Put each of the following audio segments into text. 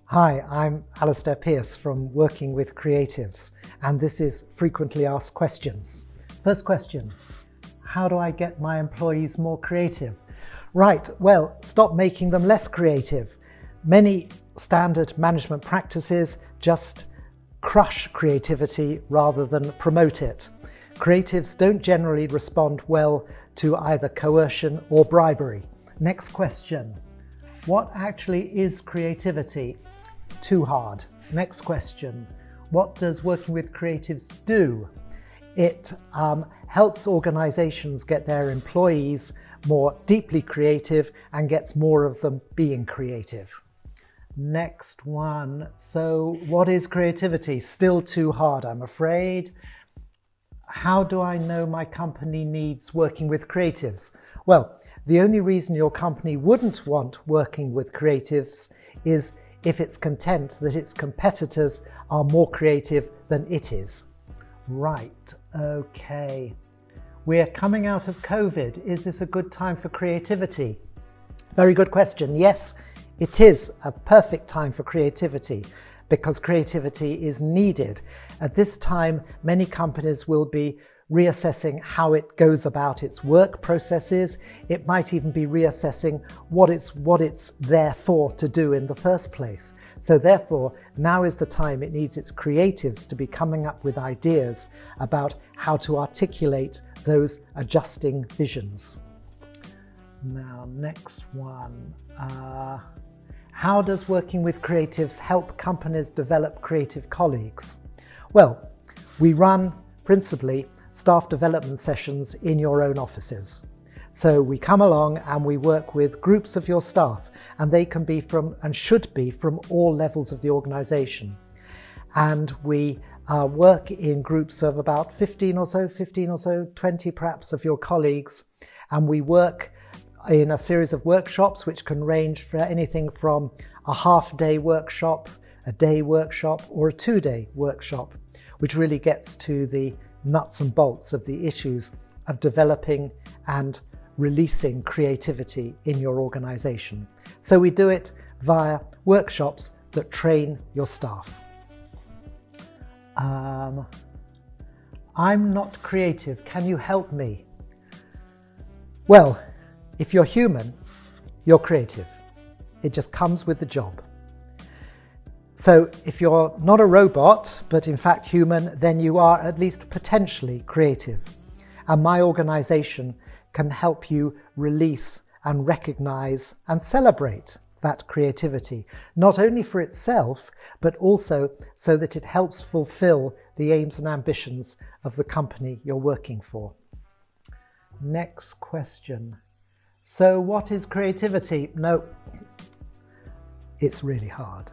Hi, I'm Alistair Pearce from Working with Creatives, and this is Frequently Asked Questions. First question, how do I get my employees more creative? Right, well, stop making them less creative. Many standard management practices just crush creativity rather than promote it. Creatives don't generally respond well to either coercion or bribery. Next question, what actually is creativity? Too hard. Next question. What does Working with Creatives do? It helps organizations get their employees more deeply creative and gets more of them being creative. Next one. So what is creativity? Still too hard, I'm afraid. How do I know my company needs Working with Creatives? Well, the only reason your company wouldn't want Working with Creatives is if it's content that its competitors are more creative than it is. Right, okay. We're coming out of COVID. Is this a good time for creativity? Very good question. Yes, it is a perfect time for creativity because creativity is needed. At this time, many companies will be reassessing how it goes about its work processes. It might even be reassessing what it's there for to do in the first place. So therefore, now is the time it needs its creatives to be coming up with ideas about how to articulate those adjusting visions. Now, next one. How does Working with Creatives help companies develop creative colleagues? Well, we run principally staff development sessions in your own offices. So we come along and we work with groups of your staff, and they can be from and should be from all levels of the organization. And we work in groups of about 15 or so, 20 perhaps of your colleagues. And we work in a series of workshops which can range for anything from a half-day workshop, a day workshop, or a 2-day workshop, which really gets to the nuts and bolts of the issues of developing and releasing creativity in your organization. So we do it via workshops that train your staff. I'm not creative. Can you help me? Well, if you're human, you're creative. It just comes with the job. So if you're not a robot, but in fact human, then you are at least potentially creative. And my organization can help you release and recognize and celebrate that creativity, not only for itself, but also so that it helps fulfill the aims and ambitions of the company you're working for. Next question. So what is creativity? No, it's really hard.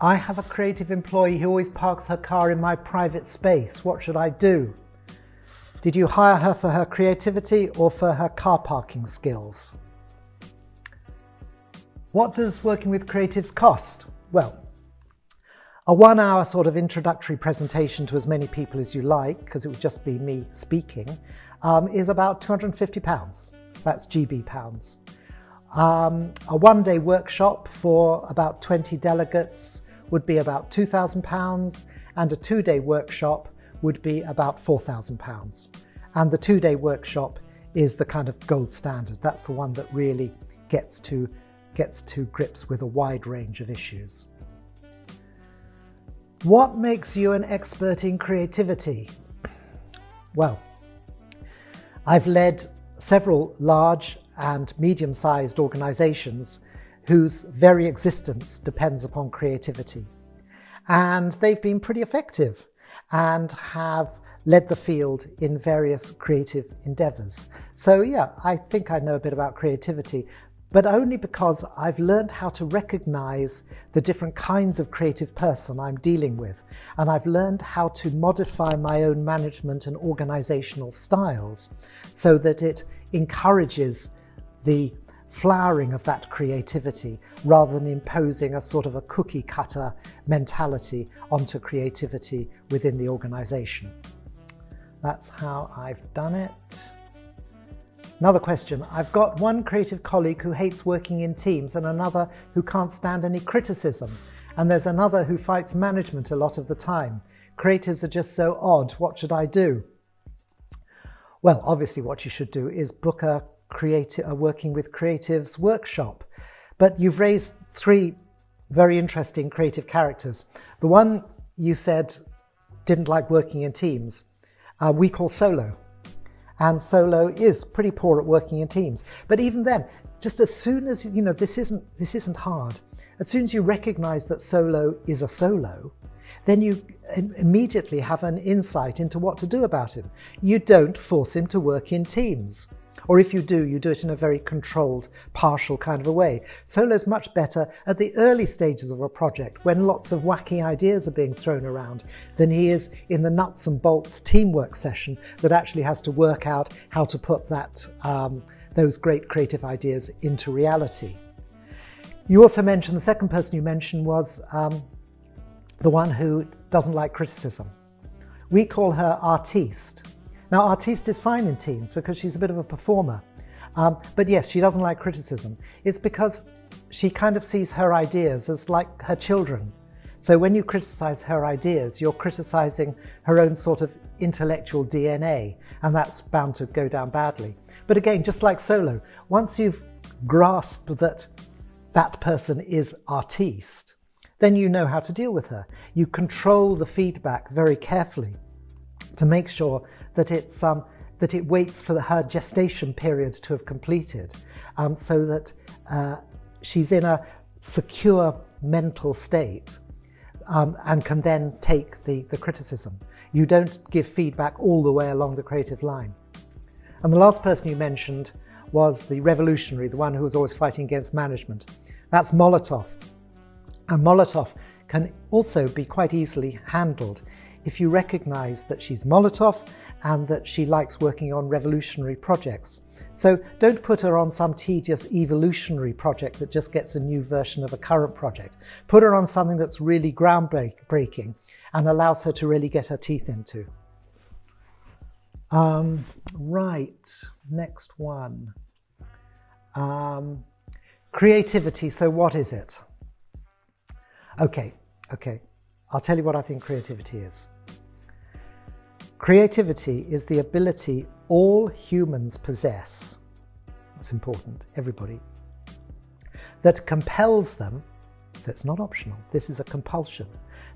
I have a creative employee who always parks her car in my private space. What should I do? Did you hire her for her creativity or for her car parking skills? What does Working with Creatives cost? Well, a 1-hour sort of introductory presentation to as many people as you like, because it would just be me speaking, is about £250. That's GB pounds. A 1-day workshop for about 20 delegates would be about £2,000, and a 2-day workshop would be about £4,000. And the 2-day workshop is the kind of gold standard. That's the one that really gets to grips with a wide range of issues. What makes you an expert in creativity? Well, I've led several large and medium-sized organizations whose very existence depends upon creativity. And they've been pretty effective and have led the field in various creative endeavors. So yeah, I think I know a bit about creativity, but only because I've learned how to recognize the different kinds of creative person I'm dealing with. And I've learned how to modify my own management and organizational styles so that it encourages the flowering of that creativity rather than imposing a sort of a cookie cutter mentality onto creativity within the organization. That's how I've done it. Another question. I've got one creative colleague who hates working in teams and another who can't stand any criticism. And there's another who fights management a lot of the time. Creatives are just so odd. What should I do? Well, obviously what you should do is book a working with creatives workshop. But you've raised three very interesting creative characters. The one you said didn't like working in teams, we call Solo. And Solo is pretty poor at working in teams. But even then, just as soon as, this isn't hard. As soon as you recognize that Solo is a solo, then you immediately have an insight into what to do about him. You don't force him to work in teams. Or if you do it in a very controlled, partial kind of a way. Solo's much better at the early stages of a project when lots of wacky ideas are being thrown around than he is in the nuts and bolts teamwork session that actually has to work out how to put those great creative ideas into reality. You also mentioned, the second person you mentioned was the one who doesn't like criticism. We call her artiste. Now, artiste is fine in teams because she's a bit of a performer. But yes, she doesn't like criticism. It's because she kind of sees her ideas as like her children. So when you criticize her ideas, you're criticizing her own sort of intellectual DNA, and that's bound to go down badly. But again, just like Solo, once you've grasped that that person is artiste, then you know how to deal with her. You control the feedback very carefully to make sure that it waits for her gestation period to have completed, so that she's in a secure mental state and can then take the criticism. You don't give feedback all the way along the creative line. And the last person you mentioned was the revolutionary, the one who was always fighting against management. That's Molotov. And Molotov can also be quite easily handled if you recognize that she's Molotov and that she likes working on revolutionary projects. So don't put her on some tedious evolutionary project that just gets a new version of a current project. Put her on something that's really groundbreaking and allows her to really get her teeth into. Right, next one. Creativity, so what is it? Okay, I'll tell you what I think creativity is. Creativity is the ability all humans possess, that's important, everybody, that compels them, so it's not optional, this is a compulsion,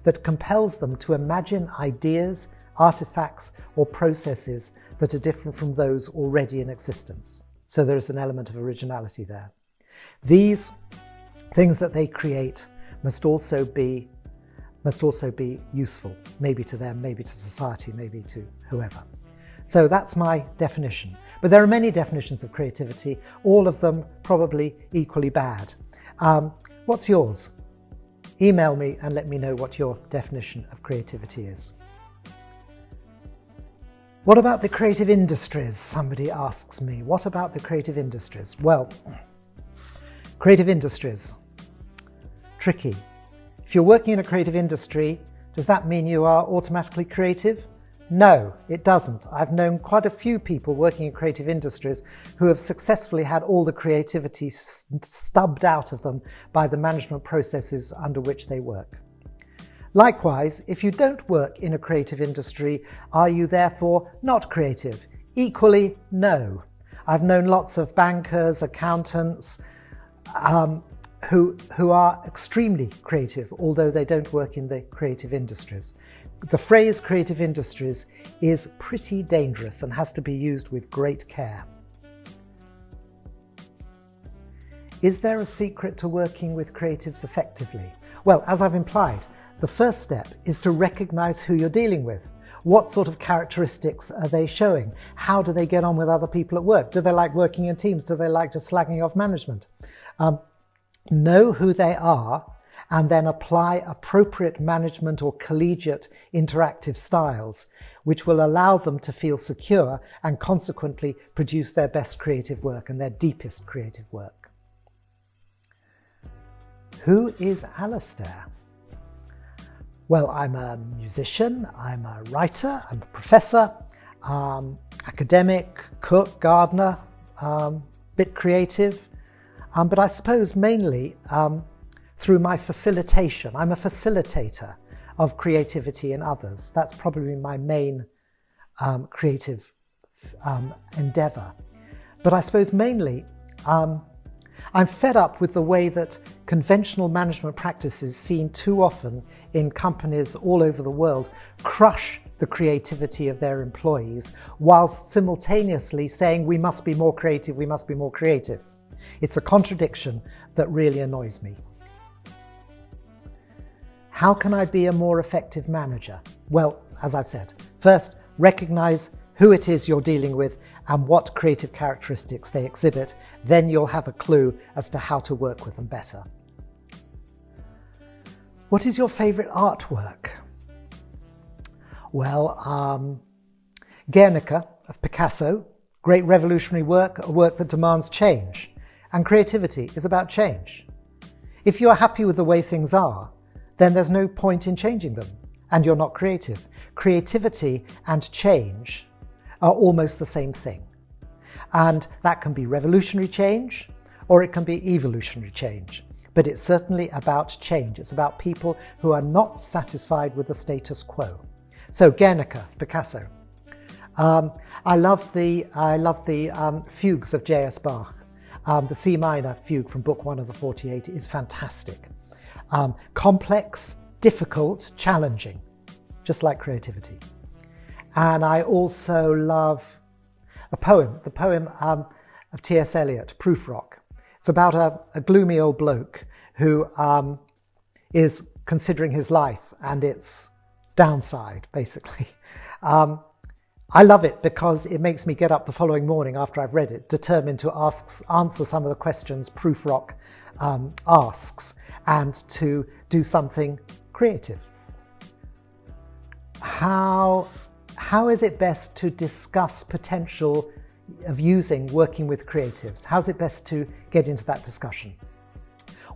that compels them to imagine ideas, artifacts, or processes that are different from those already in existence. So there is an element of originality there. These things that they create must also be useful, maybe to them, maybe to society, maybe to whoever. So that's my definition. But there are many definitions of creativity, all of them probably equally bad. What's yours? Email me and let me know what your definition of creativity is. What about the creative industries? Somebody asks me. What about the creative industries? Well, creative industries, tricky. If you're working in a creative industry, does that mean you are automatically creative? No, it doesn't. I've known quite a few people working in creative industries who have successfully had all the creativity stubbed out of them by the management processes under which they work. Likewise, if you don't work in a creative industry, are you therefore not creative? Equally, no. I've known lots of bankers, accountants, who are extremely creative, although they don't work in the creative industries. The phrase creative industries is pretty dangerous and has to be used with great care. Is there a secret to working with creatives effectively? Well, as I've implied, the first step is to recognize who you're dealing with. What sort of characteristics are they showing? How do they get on with other people at work? Do they like working in teams? Do they like just slagging off management? Know who they are and then apply appropriate management or collegiate interactive styles, which will allow them to feel secure and consequently produce their best creative work and their deepest creative work. Who is Alastair? Well, I'm a musician, I'm a writer, I'm a professor, academic, cook, gardener, bit creative, but I suppose mainly through my facilitation. I'm a facilitator of creativity in others. That's probably my main creative endeavour. But I suppose mainly I'm fed up with the way that conventional management practices seen too often in companies all over the world crush the creativity of their employees whilst simultaneously saying we must be more creative, we must be more creative. It's a contradiction that really annoys me. How can I be a more effective manager? Well, as I've said, first, recognize who it is you're dealing with and what creative characteristics they exhibit. Then you'll have a clue as to how to work with them better. What is your favorite artwork? Well, Guernica of Picasso, great revolutionary work, a work that demands change. And creativity is about change. If you're happy with the way things are, then there's no point in changing them, and you're not creative. Creativity and change are almost the same thing. And that can be revolutionary change, or it can be evolutionary change. But it's certainly about change. It's about people who are not satisfied with the status quo. So Guernica, Picasso. I love the fugues of J.S. Bach. The C minor fugue from Book 1 of the 48 is fantastic. Complex, difficult, challenging, just like creativity. And I also love the poem of T.S. Eliot, Proof Rock. It's about a gloomy old bloke who is considering his life and its downside, basically. I love it because it makes me get up the following morning after I've read it, determined to answer some of the questions Proof Rock asks and to do something creative. How is it best to discuss potential of working with creatives? How's it best to get into that discussion?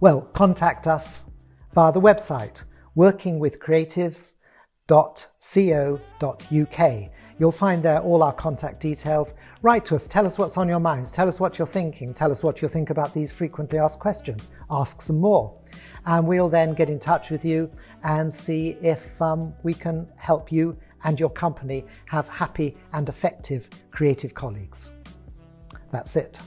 Well, contact us via the website workingwithcreatives.co.uk. You'll find there all our contact details. Write to us, tell us what's on your mind, tell us what you're thinking, tell us what you think about these frequently asked questions, ask some more. And we'll then get in touch with you and see if we can help you and your company have happy and effective creative colleagues. That's it.